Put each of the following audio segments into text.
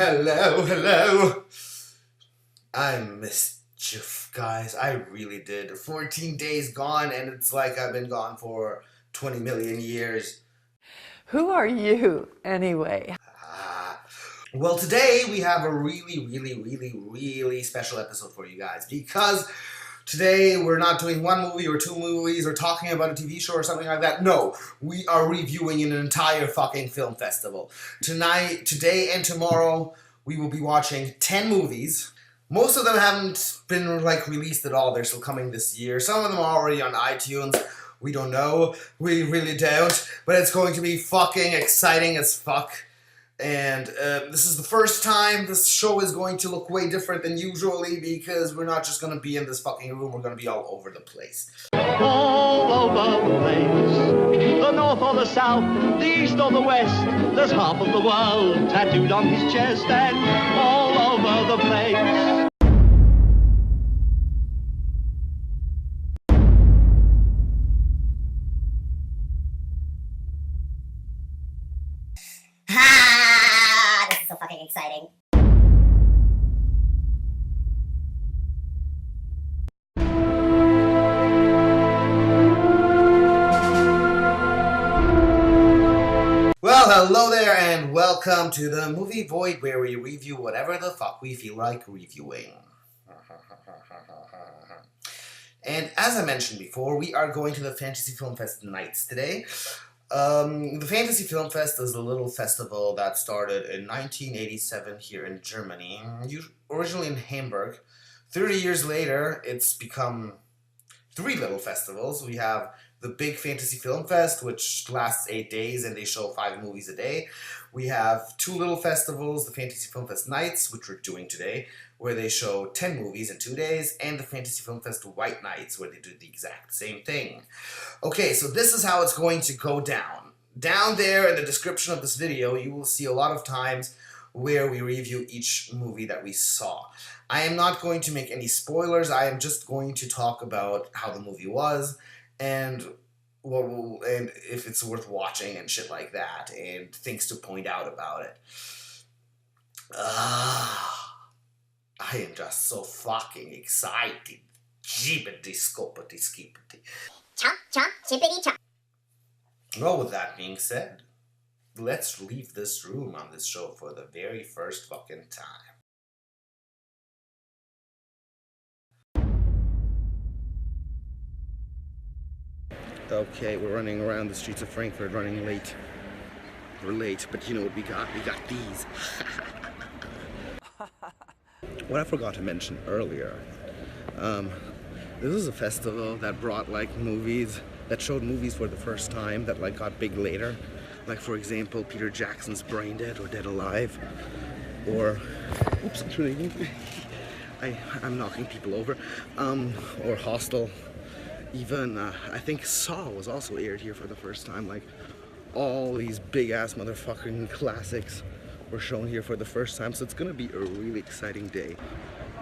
Hello. I missed guys. I really did. 14 days gone, and it's like I've been gone for 20 million years. Who are you, anyway? Well, today we have a really special episode for you guys, because today we're not doing one movie or two movies or talking about a TV show or something like that. No, we are reviewing an entire fucking film festival. Today and tomorrow, we will be watching 10 movies. Most of them haven't been released at all. They're still coming this year. Some of them are already on iTunes. We don't know. We really don't. But it's going to be fucking exciting as fuck. And this is the first time this show is going to look way different than usually, because we're not just going to be in this fucking room, we're going to be all over the place. All over the place, the north or the south, the east or the west, there's half of the world tattooed on his chest, and all over the place. This is so fucking exciting. Well, hello there, and welcome to the Movie Void, where we review whatever the fuck we feel like reviewing. And as I mentioned before, we are going to the Fantasy Film Fest Nights today. The Fantasy Film Fest is a little festival that started in 1987 here in Germany, originally in Hamburg. 30 years later, it's become 3 little festivals. We have the big Fantasy Film Fest, which lasts 8 days, and they show 5 movies a day. We have 2 little festivals, the Fantasy Film Fest Nights, which we're doing today, where they show 10 movies in 2 days, and the Fantasy Film Fest White Nights, where they do the exact same thing. Okay, so this is how it's going to go down. Down there in the description of this video, you will see a lot of times where we review each movie that we saw. I am not going to make any spoilers. I am just going to talk about how the movie was, and if it's worth watching and shit like that, and things to point out about it. I am just so fucking excited. Jibbity scopity skippity. Chomp, chomp, chippity chomp. Well, with that being said, let's leave this room on this show for the very first fucking time. Okay, we're running around the streets of Frankfurt, running late. We're late, but you know what we got? We got these. What I forgot to mention earlier, this is a festival that brought movies, that showed movies for the first time, that got big later. Like, for example, Peter Jackson's Brain Dead or Dead Alive, or, oops, I'm knocking people over, or Hostel. Even, I think Saw was also aired here for the first time. All these big-ass motherfucking classics were shown here for the first time, so it's gonna be a really exciting day.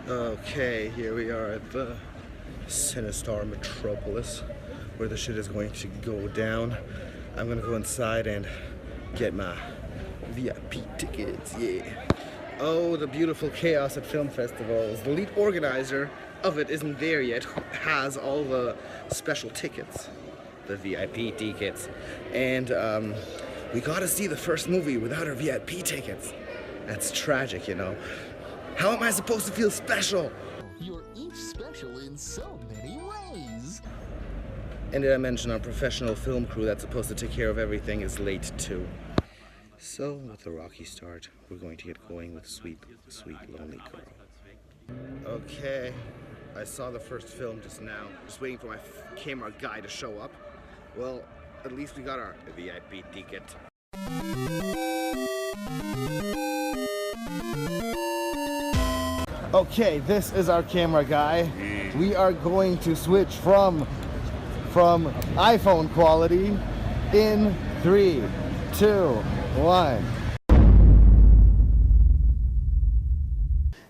Okay, here we are at the Sinistar Metropolis, where the shit is going to go down. I'm gonna go inside and get my VIP tickets, yeah. Oh, the beautiful chaos at film festivals. The lead organizer of it isn't there yet, has all the special tickets, the VIP tickets, and we gotta see the first movie without our VIP tickets. That's tragic, you know. How am I supposed to feel special? You're each special in so many ways. And did I mention our professional film crew that's supposed to take care of everything is late too. So, with a rocky start, we're going to get going with Sweet, Sweet Lonely Girl. Okay, I saw the first film just now. Just waiting for my camera guy to show up. Well, at least we got our VIP ticket. Okay, this is our camera guy. We are going to switch from iPhone quality in 3, 2, 1.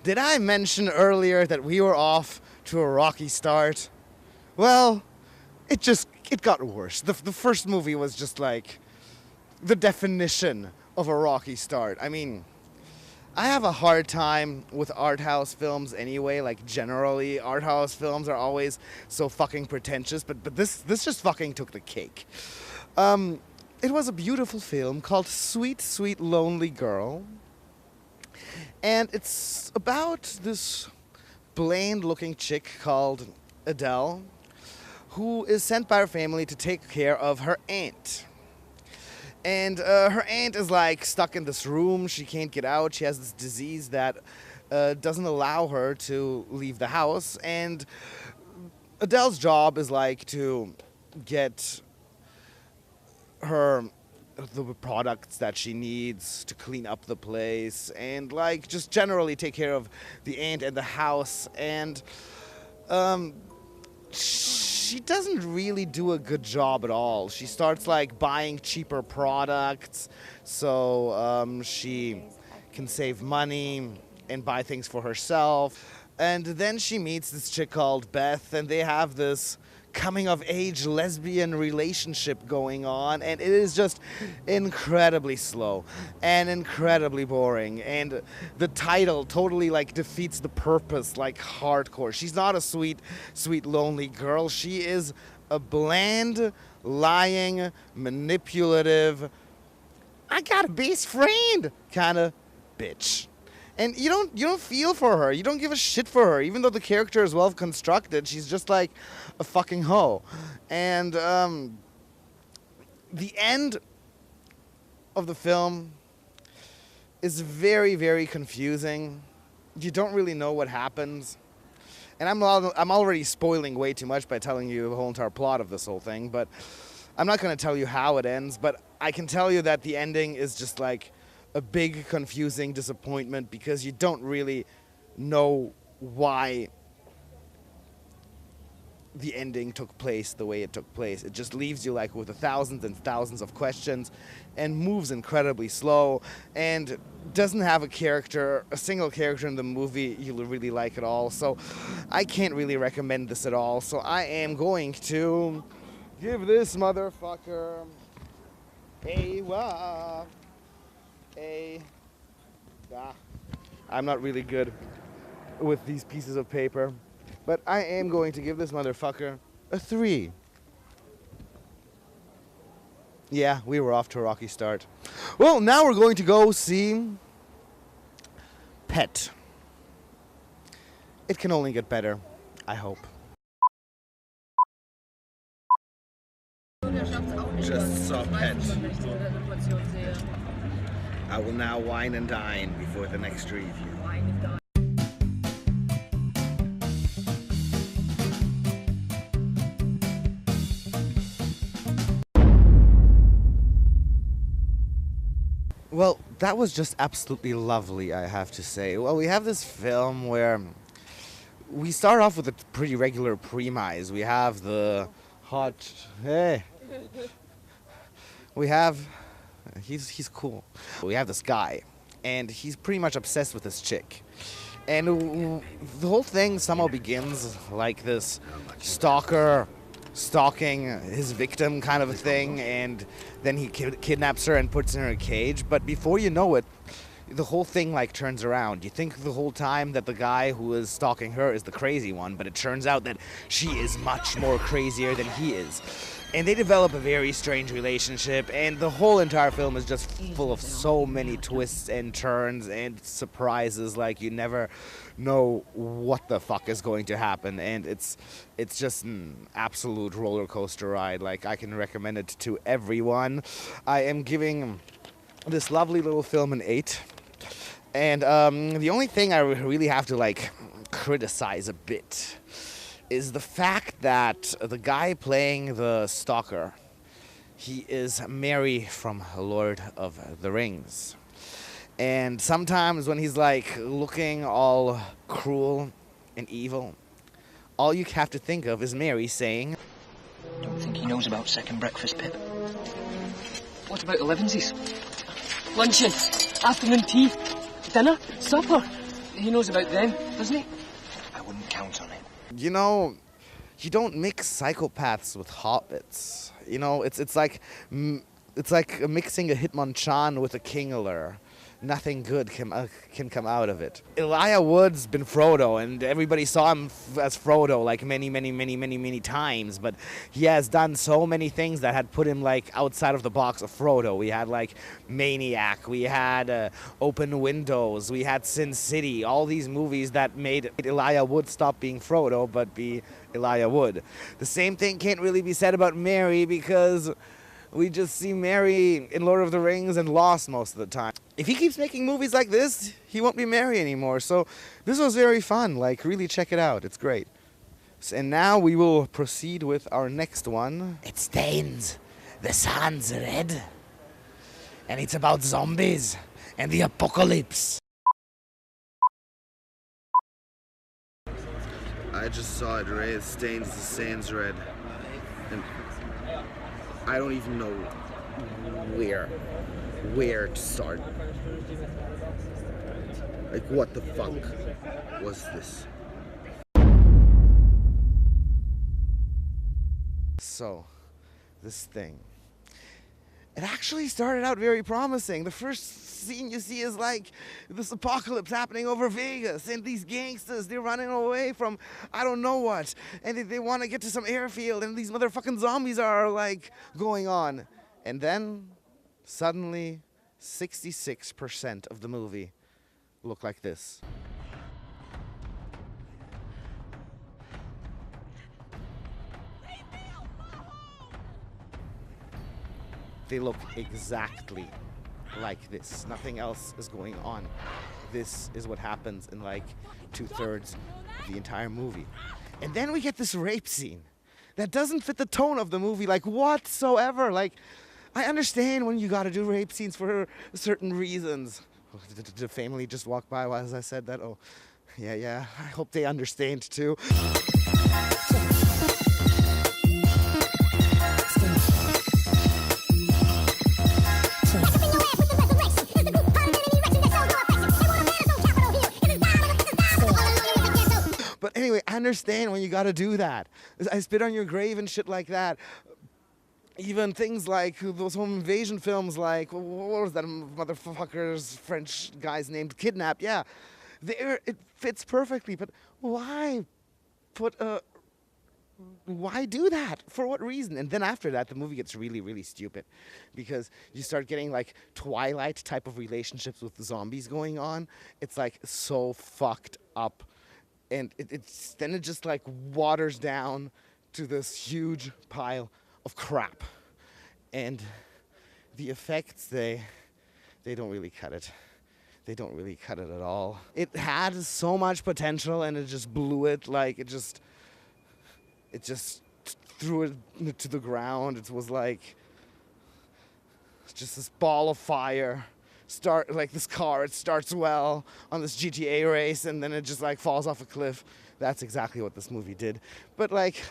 Did I mention earlier that we were off to a rocky start? Well, it got worse. The first movie was just the definition of a rocky start. I mean, I have a hard time with art house films anyway. Like, generally, art house films are always so fucking pretentious, but this just fucking took the cake. It was a beautiful film called Sweet, Sweet Lonely Girl. And it's about this bland-looking chick called Adele, who is sent by her family to take care of her aunt. And her aunt is like stuck in this room. She can't get out. She has this disease that doesn't allow her to leave the house. And Adele's job is like to get her the products that she needs to clean up the place and like just generally take care of the aunt and the house. And she doesn't really do a good job at all. She starts like buying cheaper products so she can save money and buy things for herself. And then she meets this chick called Beth, and they have this coming-of-age lesbian relationship going on, and it is just incredibly slow and incredibly boring, and the title totally like defeats the purpose, like hardcore. She's not a sweet, sweet lonely girl. She is a bland, lying, manipulative, I got a best friend kind of bitch. And you don't feel for her. You don't give a shit for her. Even though the character is well constructed, she's just like a fucking hoe. And the end of the film is very, very confusing. You don't really know what happens. And I'm already spoiling way too much by telling you the whole entire plot of this whole thing. But I'm not going to tell you how it ends. But I can tell you that the ending is just like a big, confusing disappointment because you don't really know why the ending took place the way it took place. It just leaves you like with thousands and thousands of questions and moves incredibly slow and doesn't have a single character in the movie you'll really like at all. So I can't really recommend this at all. So I am going to give this motherfucker I'm not really good with these pieces of paper, but I am going to give this motherfucker a 3. Yeah, we were off to a rocky start. Well, now we're going to go see Pet. It can only get better, I hope. Just saw Pet. I will now wine and dine before the next review. Well, that was just absolutely lovely, I have to say. Well, we have this film where we start off with a pretty regular premise. We have the hot... Hey! We have... He's cool. We have this guy, and he's pretty much obsessed with this chick. And the whole thing somehow begins like this stalker stalking his victim kind of a thing, and then he kidnaps her and puts her in a cage. But before you know it, the whole thing like turns around. You think the whole time that the guy who is stalking her is the crazy one, but it turns out that she is much more crazier than he is. And they develop a very strange relationship, and the whole entire film is just full of so many twists and turns and surprises. Like, you never know what the fuck is going to happen, and it's just an absolute roller coaster ride. Like, I can recommend it to everyone. I am giving this lovely little film an 8, and the only thing I really have to like criticize a bit is the fact that the guy playing the stalker, he is Merry from Lord of the Rings. And sometimes when he's like looking all cruel and evil, all you have to think of is Merry saying, Don't think he knows about second breakfast, Pip. What about the Levinses? Luncheon, afternoon tea, dinner, supper. He knows about them, doesn't he? I wouldn't count on it. You know, you don't mix psychopaths with hobbits. You know, it's like mixing a Hitmonchan with a Kingler. nothing good can come out of it. Elijah Wood's been Frodo, and everybody saw him as Frodo like many times, but he has done so many things that had put him like outside of the box of Frodo. We had like Maniac, we had Open Windows, we had Sin City, all these movies that made Elijah Wood stop being Frodo but be Elijah Wood. The same thing can't really be said about Merry, because we just see Merry in Lord of the Rings and Lost most of the time. If he keeps making movies like this, he won't be Merry anymore. So this was very fun. Like, really check it out. It's great. And now we will proceed with our next one. It stains the sands red. And it's about zombies and the apocalypse. I just saw it, right? It stains the sands red. And I don't even know where to start. Like, what the fuck was this? So, this thing. It actually started out very promising. The first scene you see is like this apocalypse happening over Vegas, and these gangsters, they're running away from I don't know what, and they want to get to some airfield, and these motherfucking zombies are like going on. And then suddenly 66% of the movie look like this. They look exactly like this. Nothing else is going on. This is what happens in like 2/3 of the entire movie. And then we get this rape scene that doesn't fit the tone of the movie like whatsoever. Like, I understand when you gotta do rape scenes for certain reasons. Did the family just walk by as I said that? Oh, yeah. I hope they understand too. But anyway, I understand when you gotta do that. I spit on your grave and shit like that. Even things like those home invasion films, like, what was that motherfucker's French guy's named? Kidnap, yeah. It fits perfectly, but why why do that? For what reason? And then after that, the movie gets really stupid, because you start getting like Twilight type of relationships with the zombies going on. It's like so fucked up. And then it just like waters down to this huge pile of crap. And the effects, they don't really cut it. They don't really cut it at all. It had so much potential, and it just blew it. Like, it just threw it to the ground. It was like just this ball of fire. Like this car, it starts well on this GTA race, and then it just like falls off a cliff. That's exactly what this movie did. But like,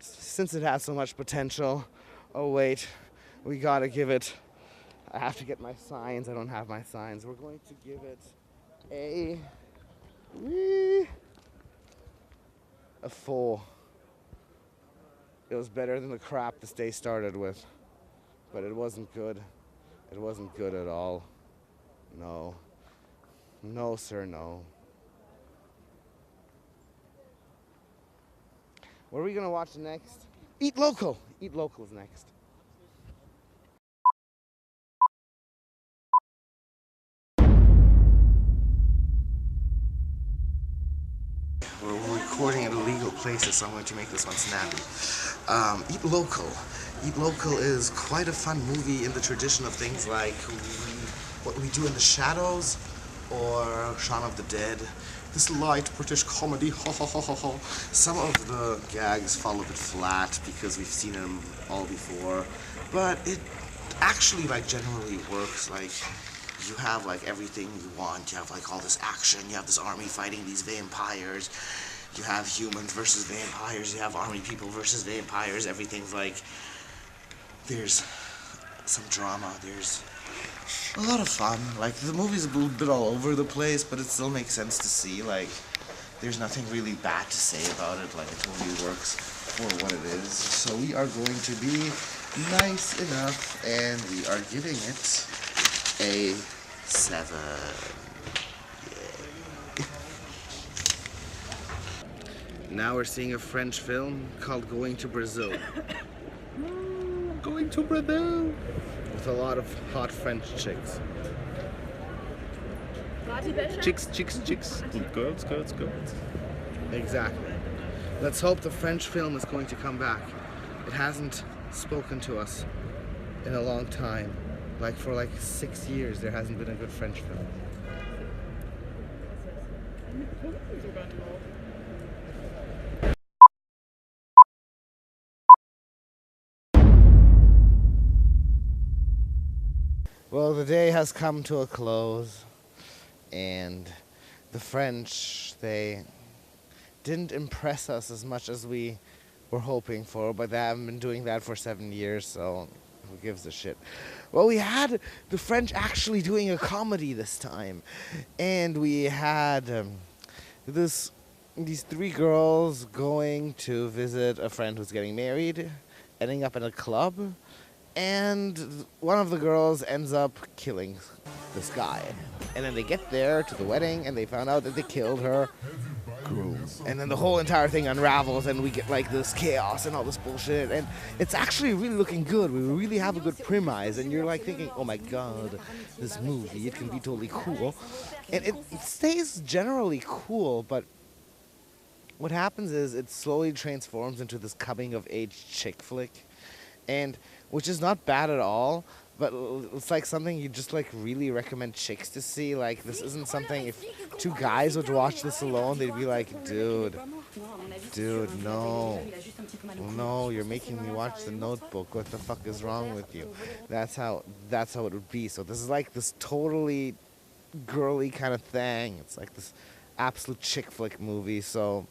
since it has so much potential, oh wait, we gotta give it, I have to get my signs. I don't have my signs. We're going to give it a 4. It was better than the crap this day started with, but it wasn't good. It wasn't good at all. No, sir, no. What are we gonna watch next? Eat Local. Eat Local is next. We're recording at illegal places, so I'm going to make this one snappy. Eat Local. Eat Local is quite a fun movie in the tradition of things like What We Do in the Shadows or Shaun of the Dead. This light British comedy, Some of the gags fall a bit flat because we've seen them all before, but it actually like generally works. Like, you have like everything you want. You have like all this action. You have this army fighting these vampires. You have humans versus vampires. You have army people versus vampires. Everything's like, there's some drama. There's a lot of fun. Like, the movie's a little bit all over the place, but it still makes sense to see. Like, there's nothing really bad to say about it. Like, it totally works for what it is. So we are going to be nice enough, and we are giving it a 7. Now we're seeing a French film called Going to Brazil. Going to Brazil! With a lot of hot French chicks. Chicks, chicks, chicks. Girls, girls, girls. Exactly. Let's hope the French film is going to come back. It hasn't spoken to us in a long time. Like for like 6 years there hasn't been a good French film. Well, the day has come to a close, and the French, they didn't impress us as much as we were hoping for, but they haven't been doing that for 7 years, so who gives a shit? Well, we had the French actually doing a comedy this time, and we had these 3 girls going to visit a friend who's getting married, ending up in a club, and one of the girls ends up killing this guy. And then they get there to the wedding and they found out that they killed her groom. And then the whole entire thing unravels and we get like this chaos and all this bullshit. And it's actually really looking good. We really have a good premise. And you're like thinking, oh my god, this movie, it can be totally cool. And it stays generally cool, but what happens is it slowly transforms into this coming of age chick flick. And which is not bad at all, but it's like something you just like really recommend chicks to see. Like this isn't something, if 2 guys would watch this alone, they'd be like, dude, no, you're making me watch The Notebook. What the fuck is wrong with you? That's how it would be. So this is like this totally girly kind of thing. It's like this absolute chick flick movie. So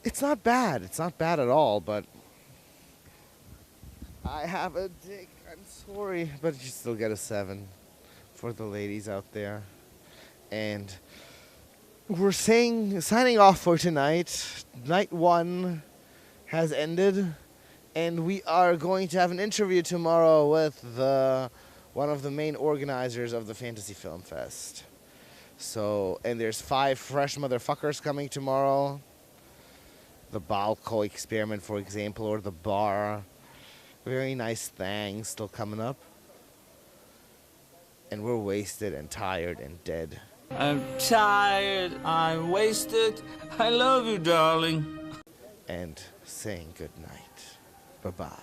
it's not bad. It's not bad at all, but I have a dick. I'm sorry, but you still get a 7 for the ladies out there. And we're signing off for tonight. Night 1 has ended, and we are going to have an interview tomorrow with one of the main organizers of the Fantasy Film Fest. So, and there's 5 fresh motherfuckers coming tomorrow. The Belko Experiment, for example, or the Bar. Very nice thing still coming up. And we're wasted and tired and dead. I'm tired, I'm wasted, I love you, darling. And saying good night. Bye-bye.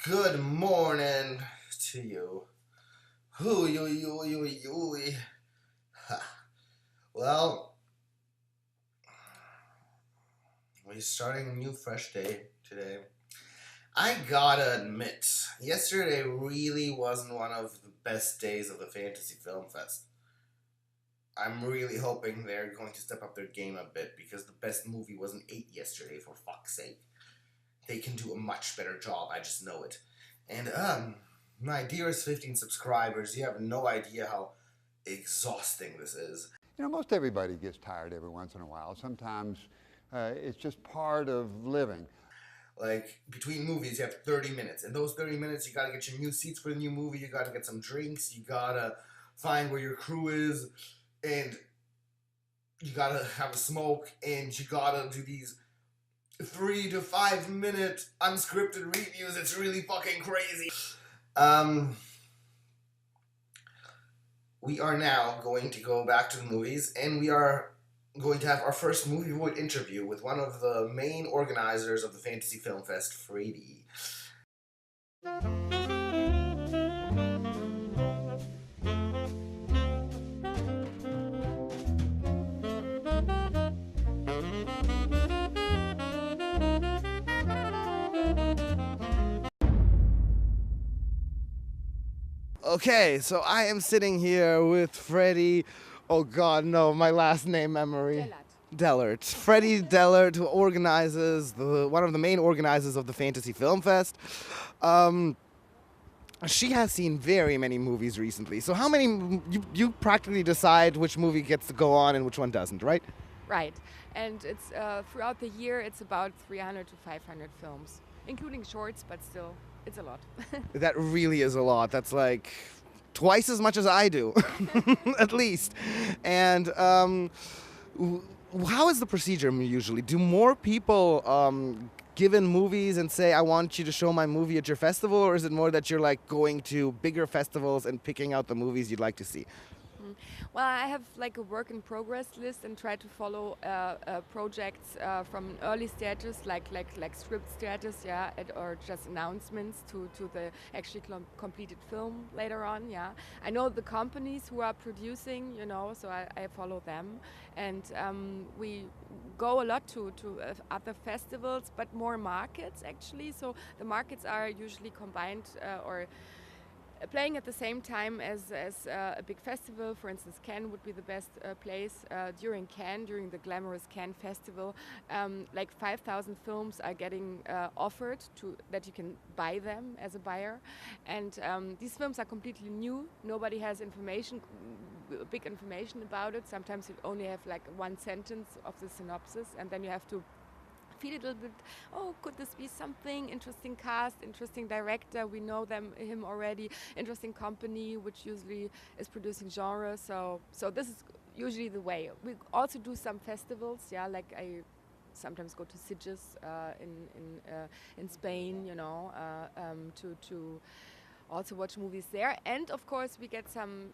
Good morning to you. Well, we're starting a new fresh day today. I gotta admit, yesterday really wasn't one of the best days of the Fantasy Film Fest. I'm really hoping they're going to step up their game a bit, because the best movie was an 8 yesterday, for fuck's sake. They can do a much better job, I just know it. And, my dearest 15 subscribers, you have no idea how exhausting this is. You know, most everybody gets tired every once in a while. Sometimes it's just part of living. Like, between movies, you have 30 minutes. In those 30 minutes, you gotta get your new seats for the new movie, you gotta get some drinks, you gotta find where your crew is, and you gotta have a smoke, and you gotta do these 3 to 5 minute unscripted reviews. It's really fucking crazy. We are now going to go back to the movies, and we are going to have our first Movie Void interview with one of the main organizers of the Fantasy Film Fest, Freddie. Okay, so I am sitting here with Fredi, oh god, no, my last name memory. Dellert. Fredi Dellert, who organizes, one of the main organizers of the Fantasy Film Fest. she has seen very many movies recently. So how many, you practically decide which movie gets to go on and which one doesn't, right? Right. And it's throughout the year, it's about 300 to 500 films, including shorts, but still, it's a lot. That really is a lot. That's like twice as much as I do, at least. And how is the procedure usually? Do more people given movies and say, I want you to show my movie at your festival, or is it more that you're like going to bigger festivals and picking out the movies you'd like to see? Well, I have like a work in progress list and try to follow projects from an early status, like script status, yeah, or just announcements to the actually completed film later on, yeah. I know the companies who are producing, you know, so I follow them, and we go a lot to other festivals, but more markets actually. So the markets are usually combined or playing at the same time as a big festival. For instance, Cannes would be the best place. During Cannes, during the glamorous Cannes festival, like 5,000 films are getting offered to that you can buy them as a buyer, and these films are completely new. Nobody has big information about it. Sometimes you only have like one sentence of the synopsis, and then you have to feel a little bit, oh, could this be something? Interesting cast, interesting director, we know him already, interesting company, which usually is producing genre. So this is usually the way. We also do some festivals, yeah, like I sometimes go to Sitges in Spain, you know, to also watch movies there. And of course we get some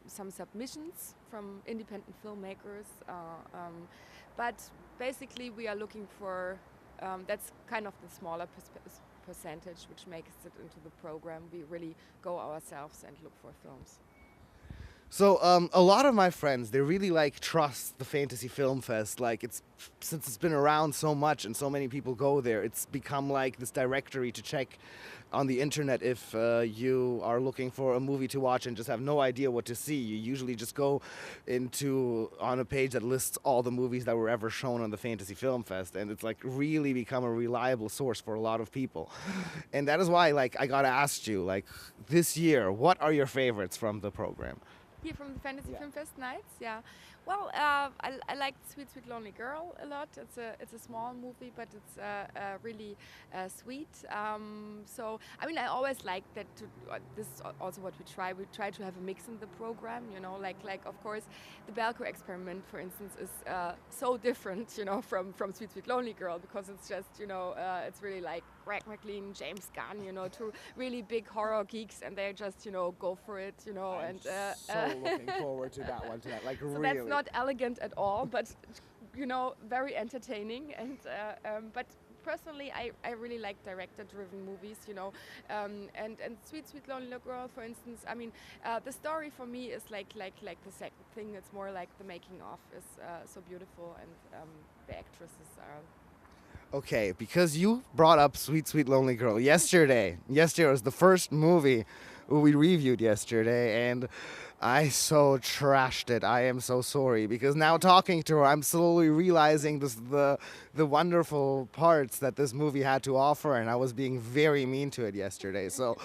submissions from independent filmmakers, but basically we are looking for, that's kind of the smaller percentage which makes it into the program. We really go ourselves and look for films. So a lot of my friends, they really like trust the Fantasy Film Fest. Like since it's been around so much and so many people go there, it's become like this directory to check on the internet if you are looking for a movie to watch and just have no idea what to see. You usually just go on a page that lists all the movies that were ever shown on the Fantasy Film Fest, and it's like really become a reliable source for a lot of people. And that is why, like, I gotta ask you, like, this year, what are your favorites from the program? Here from the Fantasy Film Fest nights, yeah. Well, I like Sweet Sweet Lonely Girl a lot. It's a small movie, but it's really sweet. So I mean, I always like that. This is also what we try. We try to have a mix in the program. You know, like of course, the Belko Experiment, for instance, is so different. You know, from Sweet Sweet Lonely Girl, because it's just, you know, it's really like Greg McLean, James Gunn, you know, two really big horror geeks, and they just, you know, go for it, you know. I'm so looking forward to that one tonight. Like, so really. That's not elegant at all, but, you know, very entertaining. And but personally, I really like director-driven movies, you know. And Sweet Sweet Lonely Girl, for instance. I mean, the story for me is like the second thing. It's more like the making of is so beautiful, and the actresses are. Okay, because you brought up Sweet Sweet Lonely Girl yesterday. Yesterday was the first movie we reviewed yesterday, and I so trashed it. I am so sorry, because now talking to her, I'm slowly realizing the wonderful parts that this movie had to offer, and I was being very mean to it yesterday. So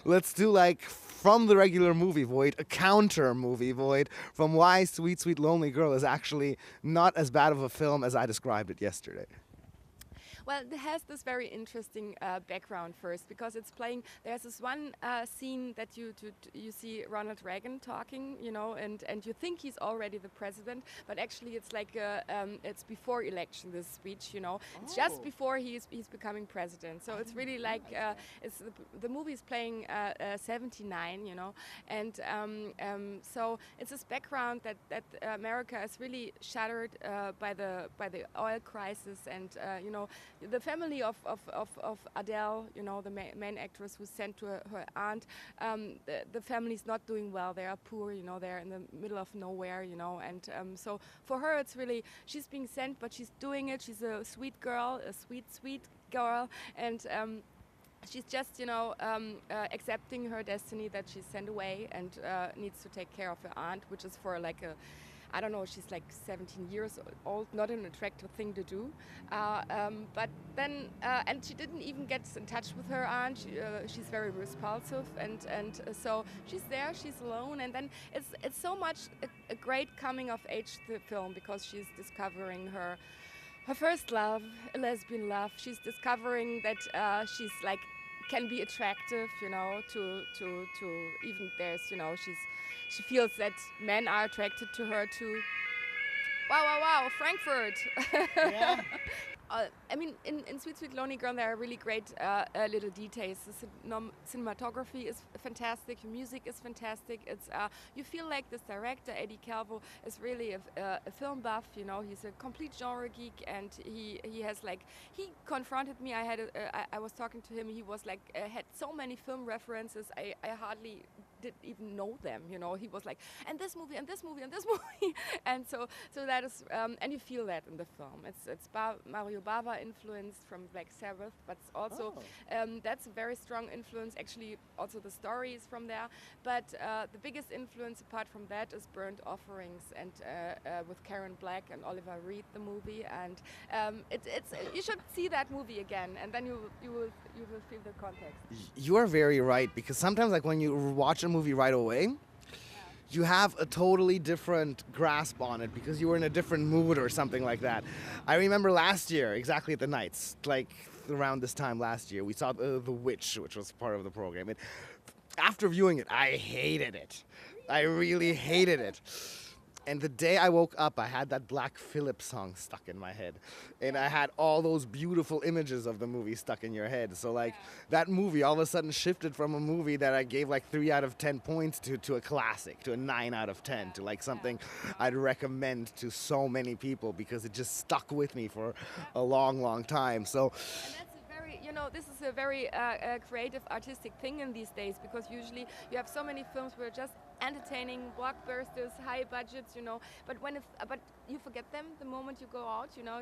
let's do, like, from the regular movie void, a counter movie void from why Sweet Sweet Lonely Girl is actually not as bad of a film as I described it yesterday. Well, it has this very interesting background first, because it's playing. There's this one scene that you see Ronald Reagan talking, you know, and you think he's already the president, but actually it's like it's before election. This speech, you know, it's just before he's becoming president. So it's really like it's the movie is playing 79, you know, and so it's this background that America is really shattered by the oil crisis, and you know. The family of Adele, you know, the main actress who's sent to her aunt, the family's not doing well. They are poor, you know, they're in the middle of nowhere, you know, and so for her it's really, she's being sent, but she's doing it. She's a sweet girl, a sweet girl, and she's just, you know, accepting her destiny that she's sent away and needs to take care of her aunt, which is for like I don't know, she's like 17 years old, not an attractive thing to do. But then, and she didn't even get in touch with her aunt. She's very repulsive, and so she's there, she's alone, and then it's so much a great coming of age film, because she's discovering her first love, a lesbian love. She's discovering that she's like can be attractive, you know, to even there's, you know, she feels that men are attracted to her too. Wow, Frankfurt. Yeah. I mean, in Sweet Sweet Lonely Girl, there are really great little details. The cinematography is fantastic. The music is fantastic. It's you feel like this director, Eddie Calvo, is really a film buff. You know, he's a complete genre geek, and he has like, he confronted me. I was talking to him. He was like had so many film references. I hardly didn't even know them. You know, he was like, and this movie, and this movie, and this movie, and so that is, and you feel that in the film. It's Mario Bava influenced from Black Sabbath, but it's also that's a very strong influence. Actually, also the story is from there. But the biggest influence apart from that is Burnt Offerings, and with Karen Black and Oliver Reed, the movie. And it's you should see that movie again, and then you will feel the context. You are very right, because sometimes, like, when you watch a movie right away, you have a totally different grasp on it because you were in a different mood or something like that. I remember last year, exactly at the Nights, like around this time last year, we saw The Witch, which was part of the program. And after viewing it, I hated it. I really hated it. And the day I woke up, I had that Black Phillip song stuck in my head. And I had all those beautiful images of the movie stuck in your head. So, like, that movie all of a sudden shifted from a movie that I gave, like, 3 out of 10 points to a classic, to a 9 out of 10, to, like, something I'd recommend to so many people because it just stuck with me for a long, long time. So. You know, this is a very creative, artistic thing in these days, because usually you have so many films where just entertaining blockbusters, high budgets, you know. But but you forget them the moment you go out, you know.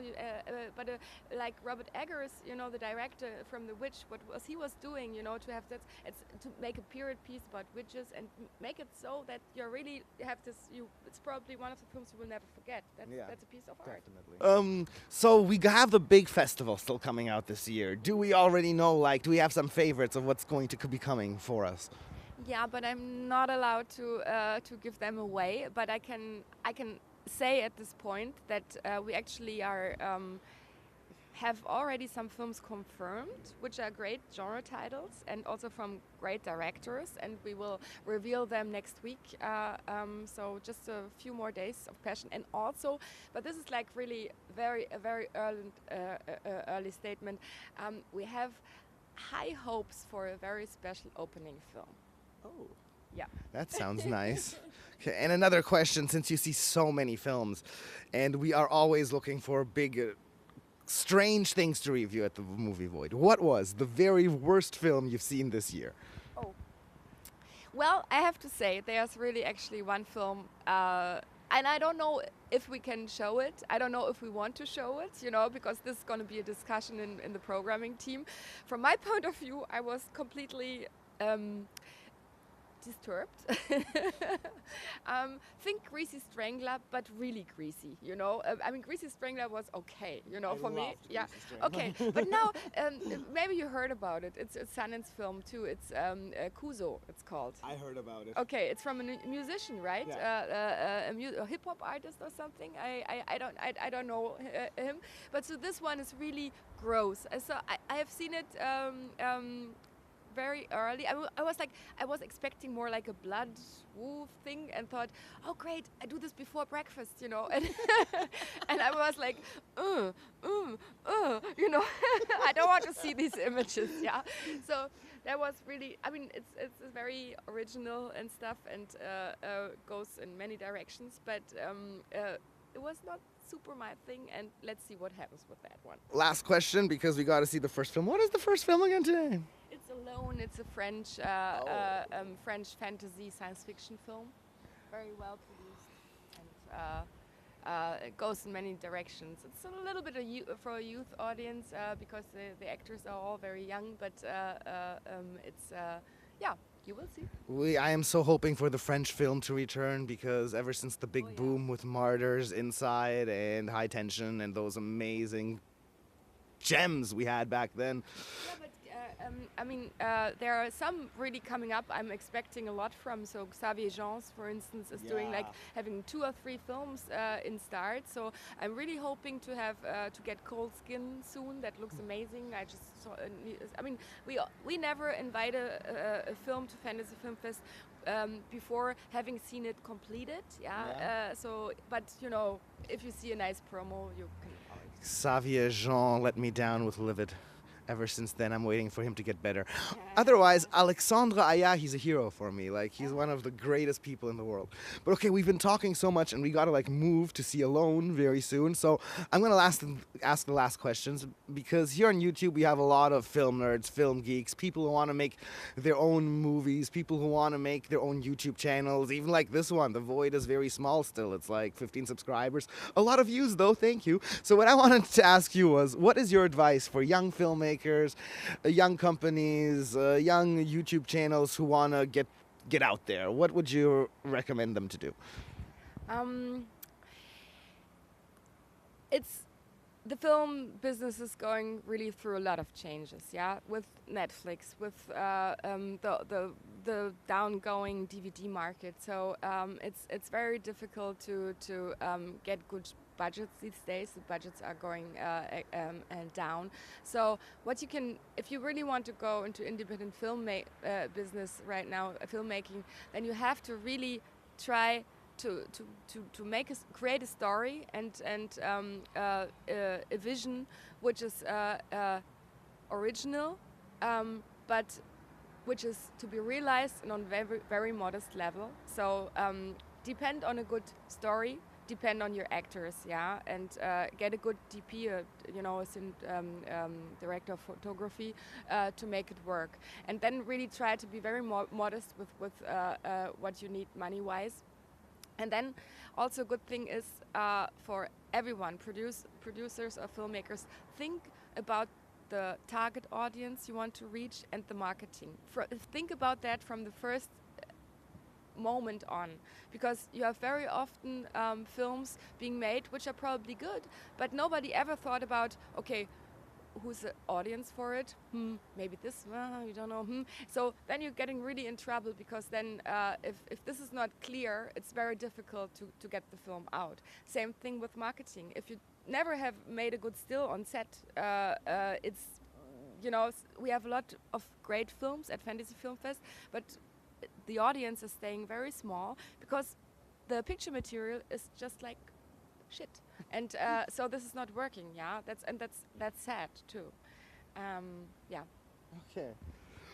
Like Robert Eggers, you know, the director from The Witch, what he was doing, you know, to have that, it's to make a period piece about witches and make it so that you really have this. It's probably one of the films you will never forget. That's a piece of art. Definitely. So we have the big festival still coming out this year. Do we already know, like, do we have some favorites of what's going to be coming for us? Yeah, but I'm not allowed to give them away. But I can say at this point that we actually are have already some films confirmed, which are great genre titles and also from great directors, and we will reveal them next week. So just a few more days of passion, and also, but this is like really a very early statement. We have high hopes for a very special opening film. Oh. Yeah. That sounds nice. Okay, and another question, since you see so many films, and we are always looking for big, strange things to review at the Movie Void. What was the very worst film you've seen this year? Oh. Well, I have to say, there's really actually one film, and I don't know if we can show it. I don't know if we want to show it, you know, because this is going to be a discussion in the programming team. From my point of view, I was completely disturbed. Think Greasy Strangler, but really greasy, you know. I mean, Greasy Strangler was okay, you know, for me. Yeah, okay. But now, maybe you heard about it. It's a Sundance film too. It's Kuzo, it's called. I heard about it. Okay, it's from a musician, right? Yeah. A hip hop artist or something. I don't know him. But so this one is really gross. So I have seen it. Very early. I was expecting more like a blood woo thing, and thought, oh great, I do this before breakfast, you know, and and I was like, you know, I don't want to see these images, yeah. So that was really, I mean, it's very original and stuff, and goes in many directions, but it was not super my thing, and let's see what happens with that one. Last question, because we got to see the first film. What is the first film again today? It's Alone. It's a French French fantasy science fiction film, very well produced, and it goes in many directions. It's a little bit for a youth audience because the actors are all very young, but it's You will see. I am so hoping for the French film to return, because ever since the big boom with Martyrs, Inside, and High Tension, and those amazing gems we had back then. Yeah, but I mean, there are some really coming up I'm expecting a lot from. So Xavier Jeans, for instance, is doing like having 2 or 3 films in start. So I'm really hoping to have to get Cold Skin soon. That looks amazing. I just saw. I mean, we never invite a film to Fantasy Film Fest before having seen it completed. So, but you know, if you see a nice promo, you can. Xavier Jean let me down with Livid. Ever since then, I'm waiting for him to get better. Otherwise, Alexandre Aya, he's a hero for me. Like, he's one of the greatest people in the world. But okay, we've been talking so much, and we gotta like move to see Alone very soon. So I'm gonna ask the last questions, because here on YouTube we have a lot of film nerds, film geeks, people who want to make their own movies, people who want to make their own YouTube channels. Even like this one, The Void is very small still. It's like 15 subscribers. A lot of views though, thank you. So what I wanted to ask you was, what is your advice for young filmmakers, young companies, young YouTube channels who want to get out there? What would you recommend them to do? The film business is going really through a lot of changes, with Netflix, with the downgoing DVD market. So it's very difficult to get good budgets these days. The budgets are going down. So what you can, if you really want to go into independent film business right now, filmmaking, then you have to really try to create a story and a vision which is original, but which is to be realized on very, very modest level. So depend on a good story, depend on your actors, and get a good DP, director of photography, to make it work. And then really try to be very modest with what you need money-wise. And then also a good thing is for everyone, producers or filmmakers, think about the target audience you want to reach and the marketing. Think about that from the first moment on, because you have very often films being made which are probably good, but nobody ever thought about, okay, who's the audience for it? Maybe this, you don't know. So then you're getting really in trouble, because then if this is not clear, it's very difficult to get the film out. Same thing with marketing. If you never have made a good still on set, it's, we have a lot of great films at Fantasy Film Fest, but the audience is staying very small because the picture material is just like shit. And so this is not working, that's sad too. Okay.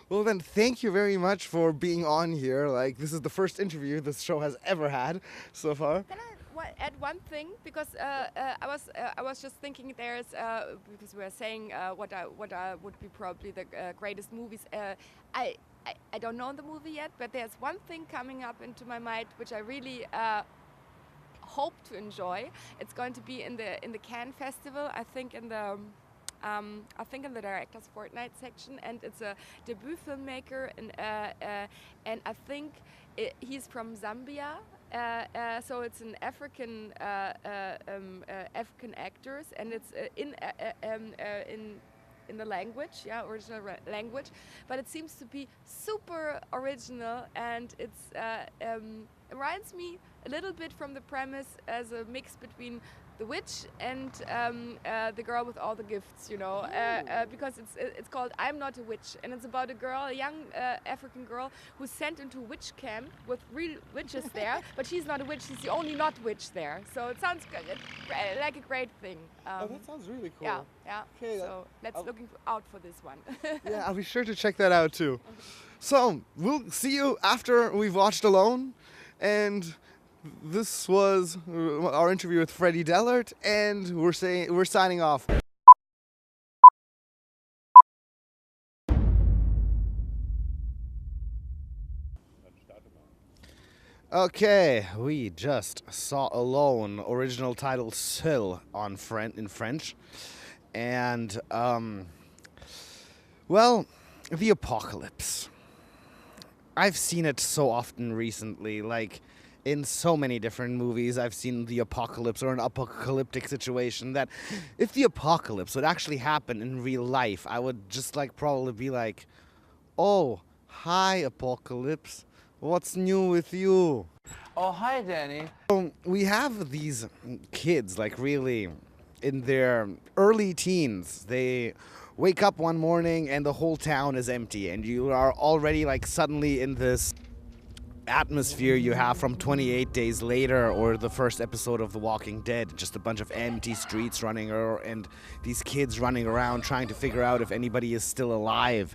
Well then, thank you very much for being on here. Like, this is the first interview this show has ever had so far. Can I add one thing? Because I was just thinking, there's because we were saying what would be probably the greatest movies. I don't know the movie yet, but there's one thing coming up into my mind which I really hope to enjoy. It's going to be in the Cannes Festival, I think in the director's fortnight section, and it's a debut filmmaker, and I think he's from Zambia. So it's an African African actors, and it's in the language, original language, but it seems to be super original, and it's reminds me a little bit from the premise as a mix between The Witch and The Girl with All the Gifts, because it's called I'm Not a Witch, and it's about a young African girl who's sent into a witch camp with real witches there, but she's not a witch, she's the only not witch there. So it sounds like a great thing. That sounds really cool. Yeah. Okay, so let's looking out for this one. Yeah, I'll be sure to check that out too. So we'll see you after we've watched Alone, and this was our interview with Fredi Dellert, and we're signing off. Okay, we just saw Alone, original title Seul in French, and well, the apocalypse. I've seen it so often recently, like in so many different movies. I've seen the apocalypse or an apocalyptic situation that if the apocalypse would actually happen in real life, I would just like probably be like, oh, hi apocalypse, what's new with you? Oh, hi, Danny. We have these kids like really in their early teens. They wake up one morning and the whole town is empty, and you are already like suddenly in this atmosphere you have from 28 Days Later or the first episode of The Walking Dead. Just a bunch of empty streets running and these kids running around trying to figure out if anybody is still alive.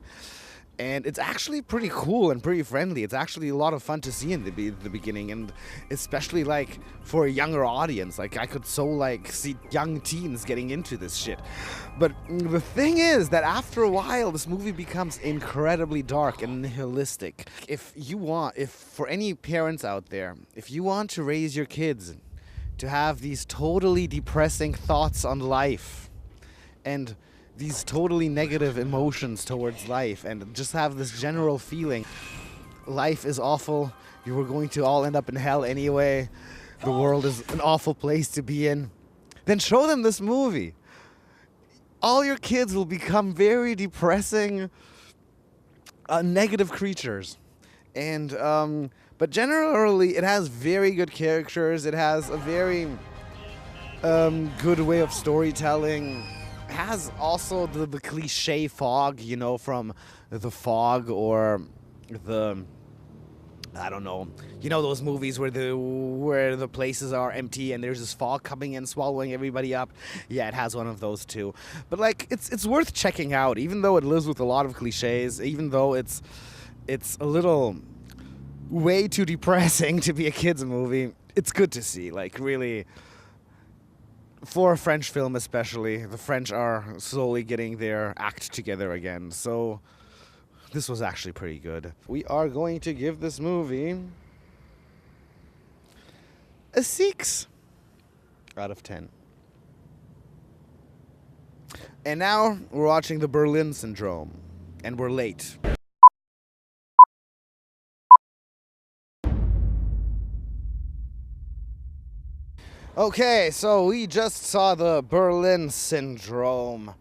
And it's actually pretty cool and pretty friendly. It's actually a lot of fun to see in the beginning, and especially like for a younger audience. Like I could so like see young teens getting into this shit. But the thing is that after a while, this movie becomes incredibly dark and nihilistic. If for any parents out there, if you want to raise your kids to have these totally depressing thoughts on life and these totally negative emotions towards life and just have this general feeling life is awful, you were going to all end up in hell anyway, the world is an awful place to be in, then show them this movie. All your kids will become very depressing, negative creatures. And but generally it has very good characters, it has a very good way of storytelling. Has also the cliche fog, you know, from The Fog or the, I don't know, you know those movies where the places are empty and there's this fog coming in, swallowing everybody up. Yeah, it has one of those too. But like, it's worth checking out, even though it lives with a lot of cliches, even though it's a little way too depressing to be a kids movie. It's good to see, like really. For a French film especially, the French are slowly getting their act together again, so this was actually pretty good. We are going to give this movie a 6 out of 10. And now we're watching The Berlin Syndrome, and we're late. Okay, so we just saw The Berlin Syndrome.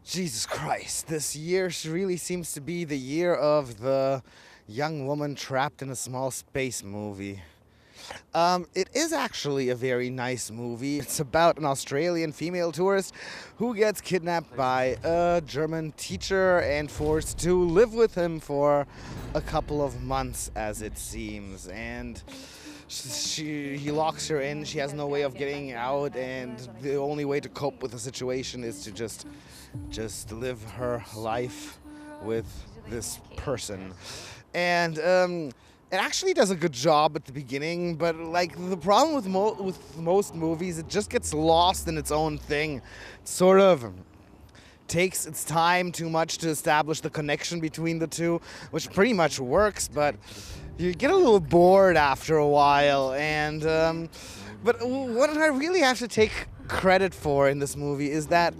Jesus Christ, this year really seems to be the year of the young woman trapped in a small space movie. It is actually a very nice movie. It's about an Australian female tourist who gets kidnapped by a German teacher and forced to live with him for a couple of months, as it seems. And he locks her in, she has no way of getting out, and the only way to cope with the situation is to just live her life with this person. And it actually does a good job at the beginning, but like the problem with most movies, it just gets lost in its own thing. It sort of takes its time too much to establish the connection between the two, which pretty much works, but you get a little bored after a while. And but what I really have to take credit for in this movie is that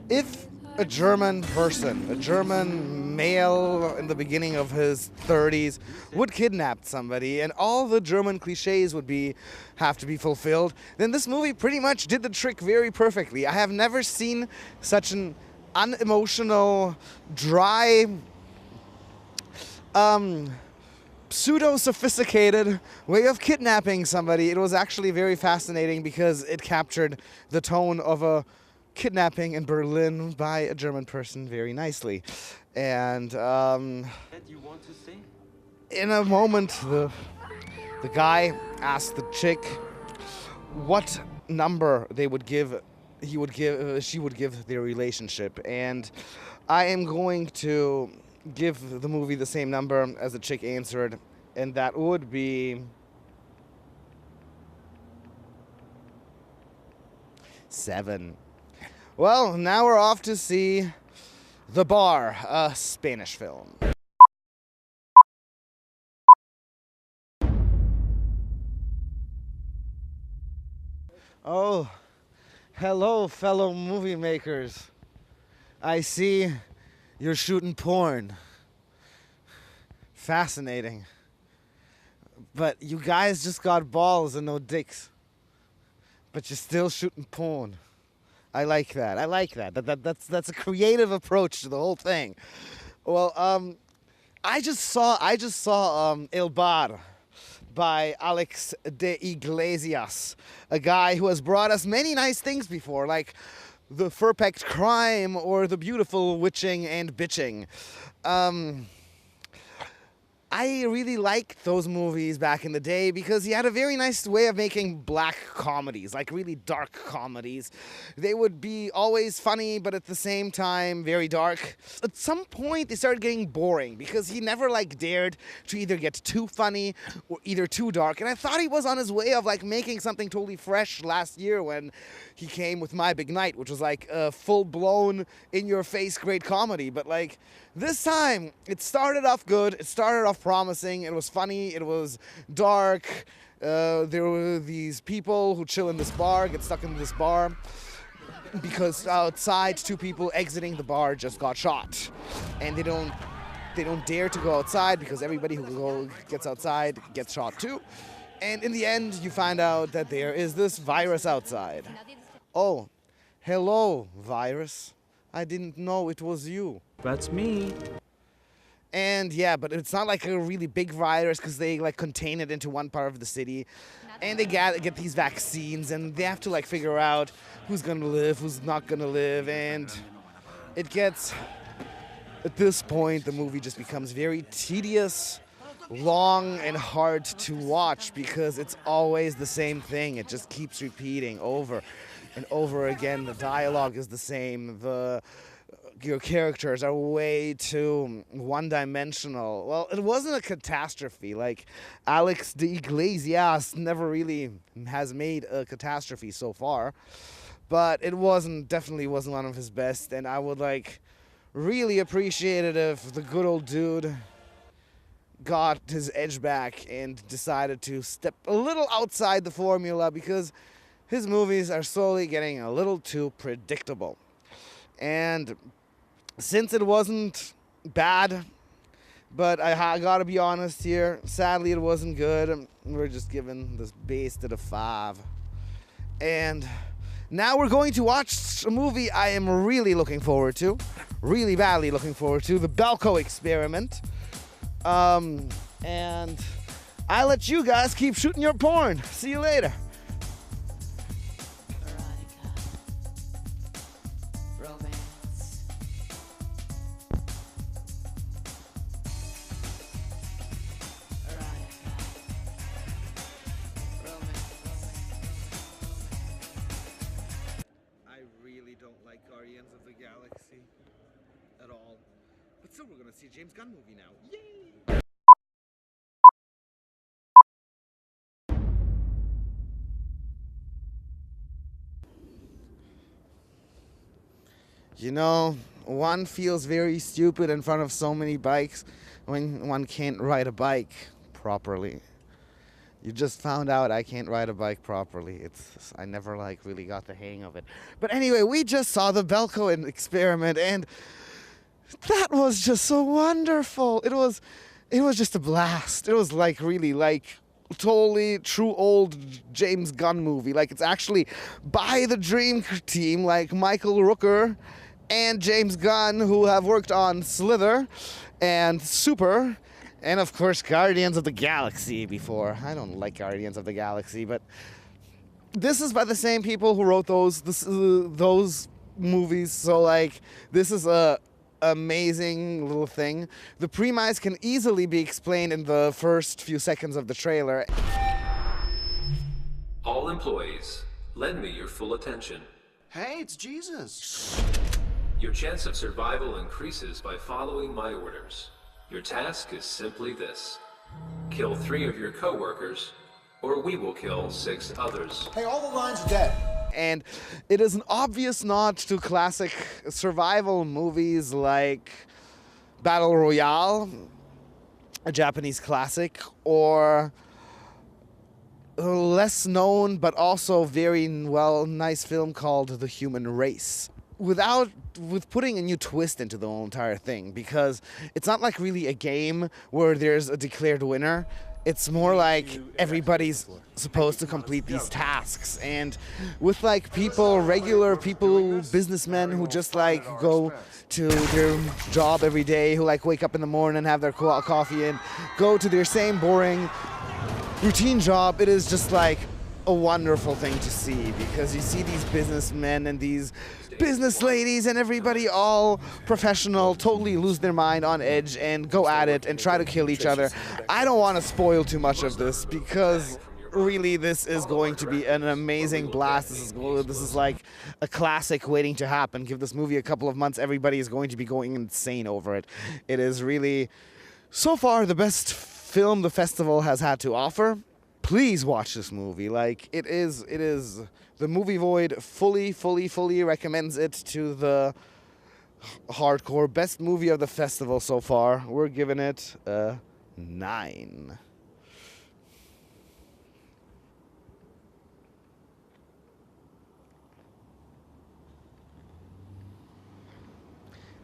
if a German person, a German male in the beginning of his 30s would kidnap somebody and all the German cliches would have to be fulfilled, then this movie pretty much did the trick very perfectly. I have never seen such an unemotional, dry, pseudo-sophisticated way of kidnapping somebody. It was actually very fascinating because it captured the tone of a kidnapping in Berlin by a German person very nicely. And in a moment, the guy asked the chick what number she would give their relationship, and I am going to give the movie the same number as the chick answered, and that would be 7. Well, now we're off to see The Bar, a Spanish film. Oh, hello, fellow movie makers. I see you're shooting porn. Fascinating. But you guys just got balls and no dicks. But you're still shooting porn. I like that. I like that. That's a creative approach to the whole thing. Well, I just saw El Bar by Alex de Iglesias, a guy who has brought us many nice things before, like The Perfect Crime or The Beautiful Witching and Bitching. I really liked those movies back in the day because he had a very nice way of making black comedies, like really dark comedies. They would be always funny, but at the same time, very dark. At some point, they started getting boring because he never dared to either get too funny or either too dark. And I thought he was on his way of making something totally fresh last year when he came with My Big Night, which was like a full-blown, in-your-face great comedy. But this time, it started off good, it started off promising, it was funny, it was dark. There were these people who chill in this bar, get stuck in this bar, because outside 2 people exiting the bar just got shot. And they don't dare to go outside because everybody who gets outside gets shot too. And in the end, you find out that there is this virus outside. Oh, hello, virus. I didn't know it was you. That's me. And yeah, but it's not like a really big virus because they contain it into one part of the city. And they get these vaccines and they have to figure out who's gonna live, who's not gonna live. And it gets, at this point, the movie just becomes very tedious, long, and hard to watch because it's always the same thing. It just keeps repeating over and over again. The dialogue is the same. Your characters are way too one-dimensional. Well, it wasn't a catastrophe. Alex de Iglesias never really has made a catastrophe so far. But it definitely wasn't one of his best. And I would really appreciate it if the good old dude got his edge back and decided to step a little outside the formula because his movies are slowly getting a little too predictable. And since it wasn't bad, but I gotta be honest here, sadly it wasn't good. We're just giving this based at a 5. And now we're going to watch a movie I am really looking forward to, really badly looking forward to, The Belko Experiment. And I'll let you guys keep shooting your porn. See you later. At all. But still, we're gonna see a James Gunn movie now. Yay! You know, one feels very stupid in front of so many bikes when one can't ride a bike properly. You just found out I can't ride a bike properly. I never really got the hang of it. But anyway, we just saw The Belko Experiment and that was just so wonderful. It was just a blast. It was really totally true old James Gunn movie. It's actually by the Dream Team, Michael Rooker and James Gunn, who have worked on Slither and Super and of course Guardians of the Galaxy before. I don't like Guardians of the Galaxy, but this is by the same people who wrote those movies. So this is a amazing little thing. The premise can easily be explained in the first few seconds of the trailer. All employees, lend me your full attention. Hey, it's Jesus. Your chance of survival increases by following my orders. Your task is simply this. Kill 3 of your co-workers, or we will kill 6 others. Hey, all the lines are dead. And it is an obvious nod to classic survival movies like Battle Royale, a Japanese classic, or a less known but also very nice film called The Human Race, with putting a new twist into the whole entire thing, because it's not like really a game where there's a declared winner. It's more like everybody's supposed to complete these tasks, and with like regular people, businessmen who just like go to their job every day, who like wake up in the morning and have their coffee and go to their same boring routine job. It is just like a wonderful thing to see, because you see these businessmen and these business ladies and everybody all professional totally lose their mind on edge and go at it and try to kill each other. I don't want to spoil too much of this, because really this is going to be an amazing blast. This is like a classic waiting to happen. Give this movie a couple of months, everybody is going to be going insane over it. It is really, so far, the best film the festival has had to offer. Please watch this movie. Like, it is the Movie Void fully recommends it to the hardcore. Best movie of the festival so far. We're giving it a 9.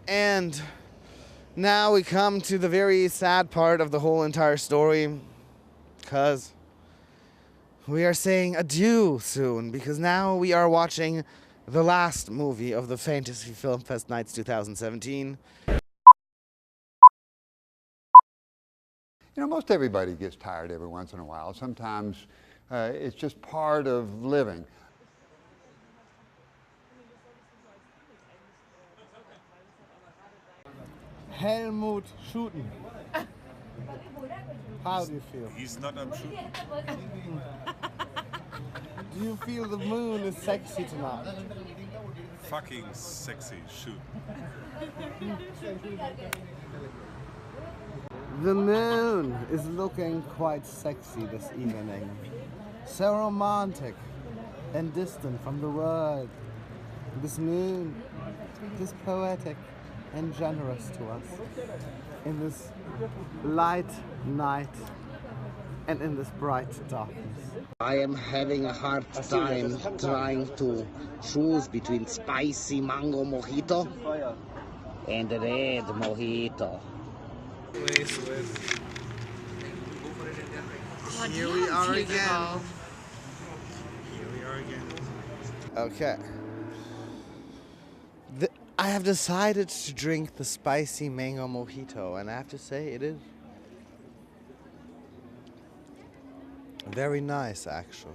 And now we come to the very sad part of the whole entire story, because we are saying adieu soon, because now we are watching the last movie of the Fantasy Film Fest Nights 2017. You know, most everybody gets tired every once in a while. Sometimes it's just part of living. Helmut Schuhten. How do you feel? He's not on Schuhten. Do you feel the moon is sexy tonight? Fucking sexy Schuhten. The moon is looking quite sexy this evening. So romantic and distant from the world. This moon is poetic and generous to us in this light night and in this bright darkness. I am having a hard time trying to choose between spicy mango mojito and red mojito. Here we are again. Okay. I have decided to drink the spicy mango mojito, and I have to say it is very nice, actually.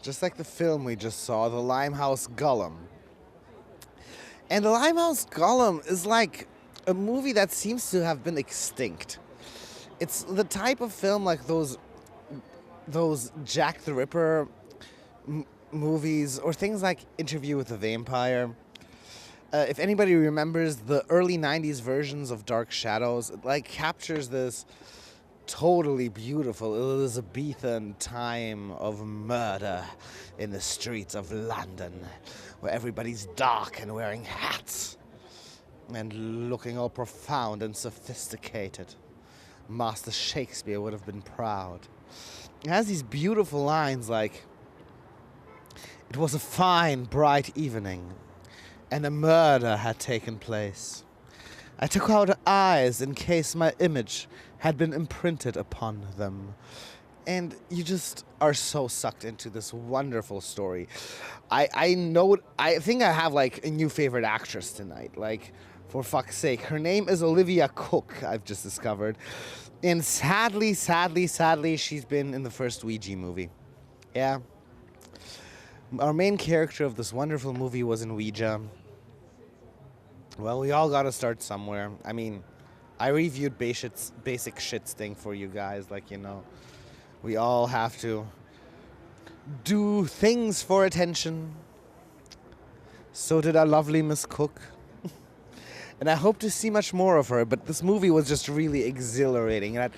Just like the film we just saw, the LimeHouse Gollum. And the LimeHouse Gollum is like a movie that seems to have been extinct. It's the type of film like those Jack the Ripper movies, or things like Interview with the Vampire. If anybody remembers the early 90s versions of Dark Shadows, it like captures this totally beautiful Elizabethan time of murder in the streets of London, where everybody's dark and wearing hats and looking all profound and sophisticated. Master Shakespeare would have been proud. It has these beautiful lines like, "It was a fine, bright evening, and a murder had taken place. I took out eyes in case my image had been imprinted upon them." And you just are so sucked into this wonderful story. I think I have like a new favorite actress tonight. Like, for fuck's sake. Her name is Olivia Cooke, I've just discovered. And sadly, she's been in the first Ouija movie. Yeah. Our main character of this wonderful movie was in Ouija. Well, we all gotta start somewhere. I mean, I reviewed basic shit sting for you guys, like, you know. We all have to do things for attention. So did our lovely Miss Cook. And I hope to see much more of her, but this movie was just really exhilarating. It had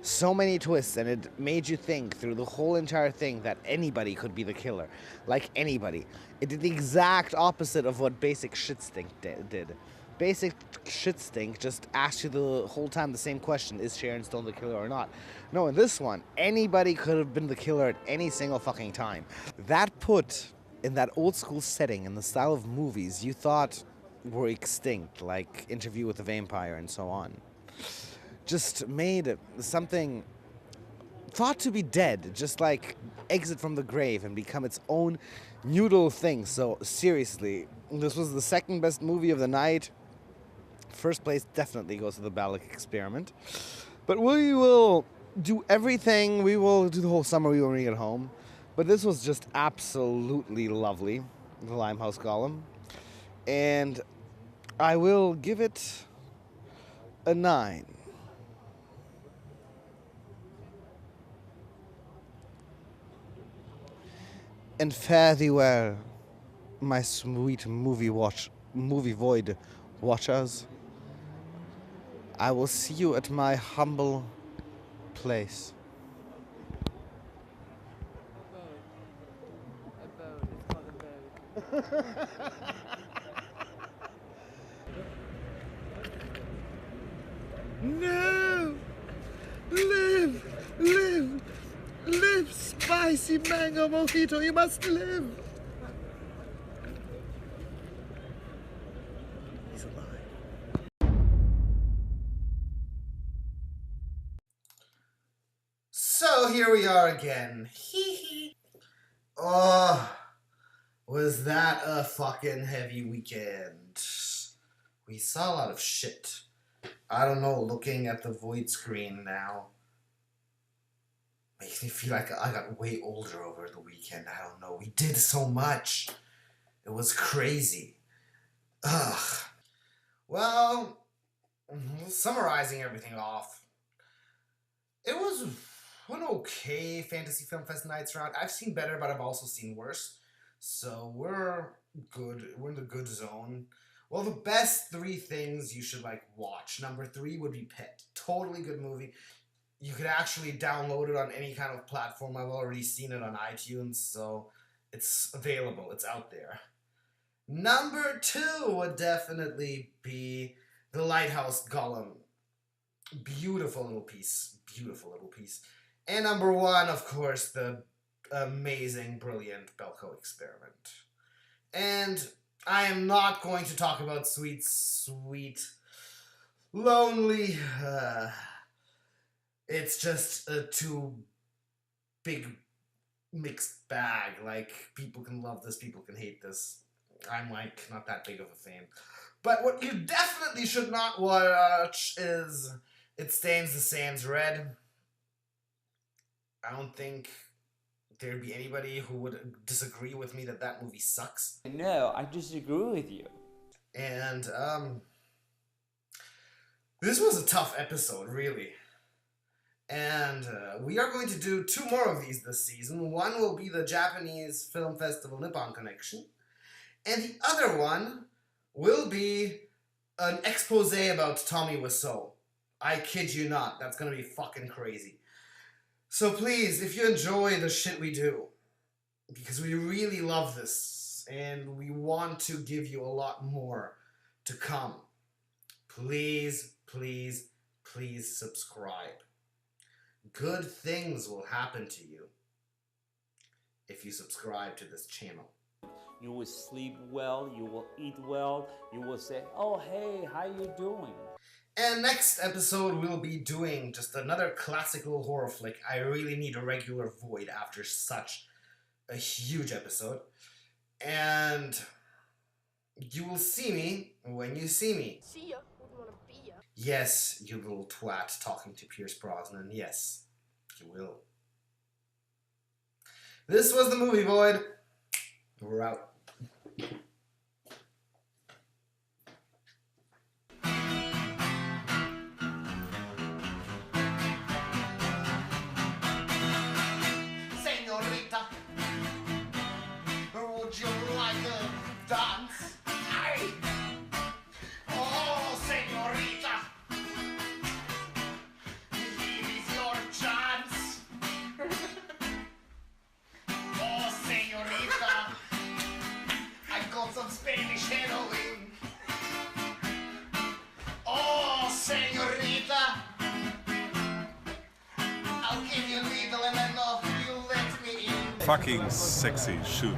so many twists, and it made you think through the whole entire thing that anybody could be the killer. Like, anybody. It did the exact opposite of what basic shit stink did. basic shit stink just asks you the whole time the same question, is Sharon Stone the killer or not? No, in this one, anybody could have been the killer at any single fucking time. That put in that old school setting, in the style of movies you thought were extinct, like Interview with the Vampire and so on, just made something thought to be dead, just like exit from the grave and become its own noodle thing. So seriously, this was the second best movie of the night. First place definitely goes to the Belko Experiment. But we will do everything. We will do the whole summer we will bring it home. But this was just absolutely lovely, the LimeHouse Gollum. And I will give it a 9. And fare thee well, my sweet movie void watchers. I will see you at my humble place. No! Live, spicy mango mojito, you must live! He's alive. So here we are again. Hee hee. Oh, was that a fucking heavy weekend? We saw a lot of shit. I don't know, looking at the void screen now makes me feel like I got way older over the weekend. I don't know. We did so much. It was crazy. Ugh. Well, summarizing everything off, it was an okay Fantasy Film Fest nights round. I've seen better, but I've also seen worse. So we're good. We're in the good zone. Well, the best 3 things you should watch. Number 3 would be Pet. Totally good movie. You could actually download it on any kind of platform. I've already seen it on iTunes, so it's available. It's out there. Number 2 would definitely be The LimeHouse Gollum. Beautiful little piece. Beautiful little piece. And number 1, of course, the amazing, brilliant Belko Experiment. And I am not going to talk about sweet, lonely. It's just a too big mixed bag. People can love this, people can hate this. I'm not that big of a fan. But what you definitely should not watch is It Stains the Sands Red. I don't think there'd be anybody who would disagree with me that that movie sucks. No, I disagree with you. And, this was a tough episode, really. And we are going to do 2 more of these this season. One will be the Japanese Film Festival Nippon Connection. And the other one will be an expose about Tommy Wiseau. I kid you not. That's going to be fucking crazy. So please, if you enjoy the shit we do, because we really love this, and we want to give you a lot more to come, please, please, please subscribe. Good things will happen to you if you subscribe to this channel. You will sleep well, you will eat well, you will say, oh hey, how you doing? And next episode we'll be doing just another classical horror flick. I really need a regular void after such a huge episode. And you will see me when you see me. See ya. Wouldn't wanna be ya. Yes, you little twat talking to Pierce Brosnan. Yes, you will. This was the Movie Void. We're out. Senorita, would you like a dance? Aye. Oh, senorita, here is your chance. Oh, senorita, I got fucking sexy Schuhten.